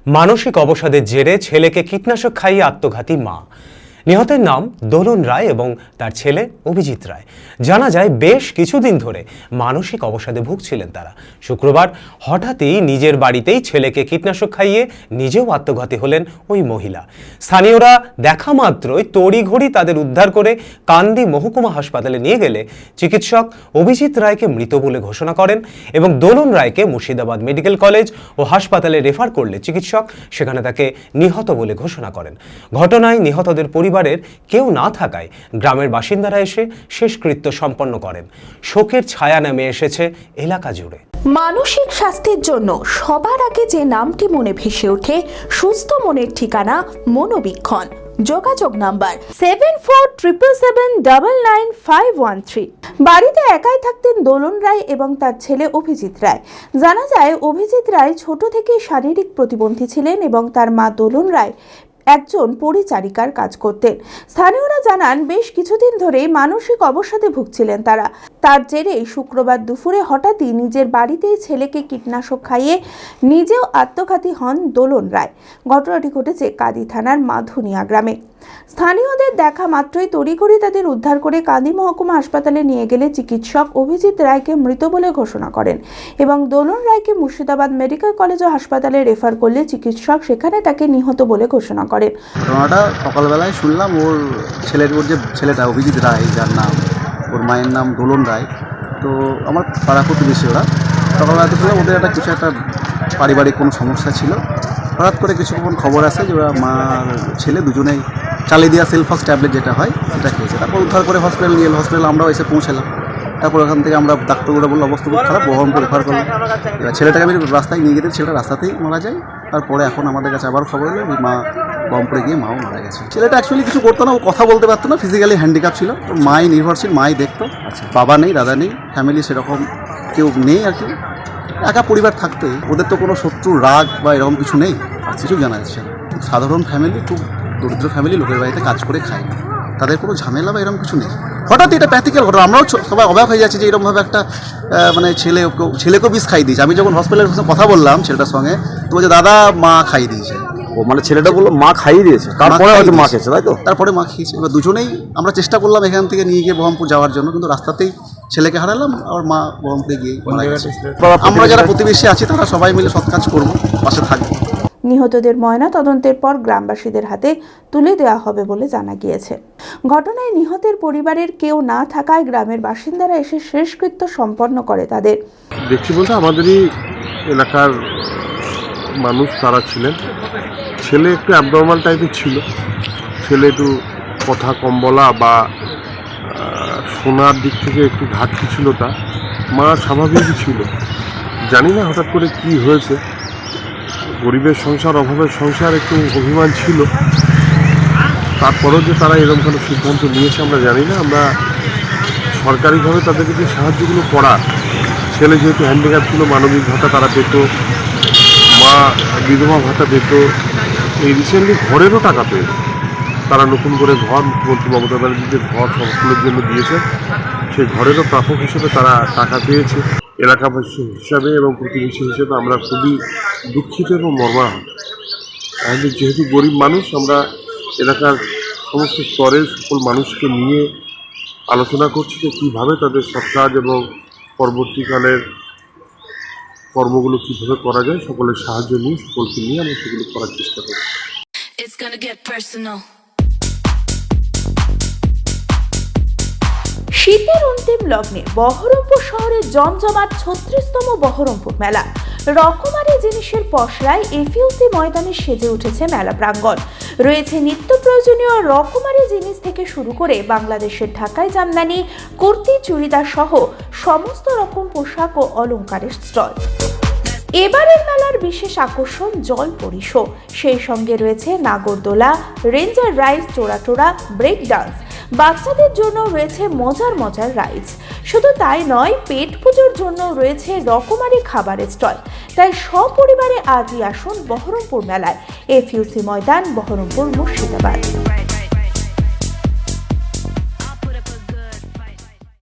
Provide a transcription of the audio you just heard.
মানসিক অবসাদের জেরে ছেলেকে কীটনাশক খাইয়ে আত্মঘাতী মা। নিহতের নাম দোলন রায় এবং তার ছেলে অভিজিৎ রায়। জানা যায় বেশ কিছুদিন ধরে মানসিক অবসাদে ভুগছিলেন তারা। শুক্রবার হঠাৎই নিজের বাড়িতেই ছেলেকে কীটনাশক খাইয়ে নিজেও আত্মঘাতী হলেন ওই মহিলা। স্থানীয়রা দেখা মাত্রই তড়িঘড়ি তাদের উদ্ধার করে কান্দি মহকুমা হাসপাতালে নিয়ে গেলে চিকিৎসক অভিজিৎ রায়কে মৃত বলে ঘোষণা করেন এবং দোলন রায়কে মুর্শিদাবাদ মেডিকেল কলেজ ও হাসপাতালে রেফার করলে চিকিৎসক সেখানে তাকে নিহত বলে ঘোষণা করেন। ঘটনায় নিহতদের পরিবারের কেউ না থাকায় গ্রামের বাসিন্দারা এসে শেষকৃত্য সম্পন্ন করেন। শোকের ছায়া নেমে এসেছে এলাকা জুড়ে। মানসিক স্বাস্থ্যের জন্য সবার আগে যে নামটি মনে ভেসে ওঠে, সুস্থ মনের ঠিকানা মনোবীক্ষণ। যোগাযোগ নাম্বার 7477799513। বাড়িতে একাই থাকতেন দোলন রায় এবং তার ছেলে অভিজিৎ রায়। জানা যায় অভিজিৎ রায় ছোট থেকেই শারীরিক প্রতিবন্ধী ছিলেন এবং তার মা দোলন রায় একজন পরিচারিকার কাজ করতেন। স্থানীয়রা জানান বেশ কিছুদিন ধরেই মানসিক অবসাদে ভুগছিলেন তারা। তার জেরেই শুক্রবার দুপুরে হঠাৎই নিজের বাড়িতেই ছেলেকে কীটনাশক খাইয়ে নিজেও আত্মঘাতী হন দোলন রায়। ঘটনাটি ঘটেছে কাঁদি থানার মাধুনিয়া গ্রামে। স্থানীয়দের দেখা মাত্রই তড়িঘড়ি তাদের উদ্ধার করে কাঁদি মহকুমা হাসপাতালে নিয়ে গেলে চিকিৎসক অভিজিৎ রায়কে মৃত বলে ঘোষণা করেন এবং দোলন রায়কে মুর্শিদাবাদ মেডিকেল কলেজ ও হাসপাতালে রেফার করলে চিকিৎসক সেখানে তাকে নিহত বলে ঘোষণা করেন। ঘটনাটা সকালবেলায় শুনলাম ওর যে ছেলেটা অভিজিৎ রায়, যার নাম, ওর মায়ের নাম দোলন রায়। তো আমার পাড়া প্রতিবেশী ওরা সকালবেলা শুনলাম ওদের কিছু একটা পারিবারিক কোনো সমস্যা ছিল। হঠাৎ করে কিছুক্ষণ খবর আসে যে ওরা মা ছেলে দুজনেই চালিয়ে দেওয়া সেলফক্স ট্যাবলেট যেটা হয় সেটা খেয়েছে। তারপর উদ্ধার করে হসপিটাল নিয়ে এলো। হসপিটাল আমরাও এসে পৌঁছালাম। তারপর ওখান থেকে আমরা ডাক্তারগুলো বললো অবস্থা খুব খারাপ, বহরমপুর রেফার করলাম। এবার ছেলেটাকে আমি রাস্তায় নিয়ে গেলে ছেলেটা রাস্তাতেই মারা যায়। তারপরে এখন আমাদের কাছে আবার খবর এলো মা বহরমপুরে গিয়ে মাও মারা গেছে। ছেলেটা অ্যাকচুয়ালি কিছু করতো না, ও কথা বলতে পারতো না, ফিজিক্যালি হ্যান্ডিক্যাপ ছিল। তো মাই নির্ভরশীল, মাই দেখতো। বাবা নেই, দাদা নেই, ফ্যামিলি সেরকম কেউ নেই আর কি। একা পরিবার থাকতে ওদের তো কোনো শত্রু রাগ বা এরকম কিছু নেই, আর কিছু জানা যাচ্ছে না। সাধারণ ফ্যামিলি, খুব দরিদ্র ফ্যামিলি, লোকের বাড়িতে কাজ করে খায় না, তাদের কোনো ঝামেলা বা এরকম কিছু নেই। হঠাৎ এটা প্র্যাকটিক্যাল ঘটনা। আমরাও সবাই অবাক হয়ে যাচ্ছি যে এরকমভাবে একটা মানে ছেলেকেও বিষ খাই দিয়েছে। আমি যখন হসপিটালের কথা বললাম ছেলেটার সঙ্গে, তো বলছে দাদা মা খাই দিয়েছে। ও মানে ছেলেটা বললো মা খাইয়ে দিয়েছে, তারপরে হয়তো মা খেয়েছে, তাই তো? তারপরে মা খেয়েছে। এবার দুজনেই আমরা চেষ্টা করলাম এখান থেকে নিয়ে গিয়ে বহরমপুর যাওয়ার জন্য, কিন্তু রাস্তাতেই ছেলেকে হারালাম। আর মা বহরমপুরে গিয়ে মারা গেছে। আমরা যারা প্রতিবেশী আছি তারা সবাই মিলে সৎ কাজ করবো, পাশে থাকবো। নিহতদের ময়না তদন্তের পর গ্রামবাসীদের হাতে তুলে দেওয়া হবে বলে জানা গিয়েছে। ঘটনায় নিহতের পরিবারের কেউ না থাকায় গ্রামের বাসিন্দারা এসে শেষকৃত্য সম্পন্ন করে তাদের। দেখছি বলতে আমাদেরই এলাকার মানুষ তারা ছিলেন। ছেলে একটু অ্যাবনর্মাল টাইপের ছিল। ছেলে একটু কথা কম বলা বা শোনার দিক থেকে একটু ঘাটতি ছিল তার। মা স্বাভাবিকই ছিল। জানি না হঠাৎ করে কি হয়েছে। গরিবের সংসার, অভাবের সংসার, একটু অভিমান ছিল। তারপরেও যে তারা এরকম কোনো সিদ্ধান্ত নিয়েছে আমরা জানি না। আমরা সরকারিভাবে তাদেরকে যে সাহায্যগুলো করার, ছেলে যেহেতু হ্যান্ডিক্যাপ ছিল, মানবিক ভাতা তারা পেত, মা বিধবা ভাতা পেত। এই রিসেন্টলি ঘরেরও টাকা পেয়েছে তারা। নতুন করে ঘর মুখ্যমন্ত্রী মমতা ব্যানার্জি যে ঘর সকলের জন্য দিয়েছে, সেই ঘরেরও প্রাপক হিসেবে তারা টাকা পেয়েছে। এলাকাবাসী হিসাবে এবং প্রতিবেশী হিসেবে আমরা খুবই দুঃখিত এবং মর্মাহত। আমাদের যেহেতু গরিব মানুষ, আমরা এলাকার সমস্ত স্তরের সকল মানুষকে নিয়ে আলোচনা করছি যে কীভাবে তাদের সৎ কাজ এবং পরবর্তীকালের কর্মগুলো কীভাবে করা যায়। সকলের সাহায্য নিয়ে, সকলকে নিয়ে আমরা সেগুলো করার চেষ্টা করছি। শীতের অন্তিম লগ্নে বহরমপুর শহরে জমজমাট 36তম বহরমপুর মেলা। রকমারি জিনিসের পসরায় এফইউসি ময়দানে সেজে উঠেছে মেলা প্রাঙ্গণ। রয়েছে নিত্য প্রয়োজনীয় রকমারি জিনিস থেকে শুরু করে বাংলাদেশের ঢাকাই জামদানি, কুর্তি, চুড়িদার সহ সমস্ত রকম পোশাক ও অলংকারের স্টল। এবারের মেলার বিশেষ আকর্ষণ জলপরি শো। সেই সঙ্গে রয়েছে নাগরদোলা, রেঞ্জার রাইডস, চোরাটোরা, ব্রেক ডান্স। বাচ্চাদের জন্য রয়েছে মজার মজার রাইডস। শুধু তাই নয়, পেট পুজোর জন্য রয়েছে রকমারি খাবারের স্টল। তাই সপরিবারে আজই আসুন বহরমপুর মেলায়। এফইউসি ময়দান, বহরমপুর, মুর্শিদাবাদ।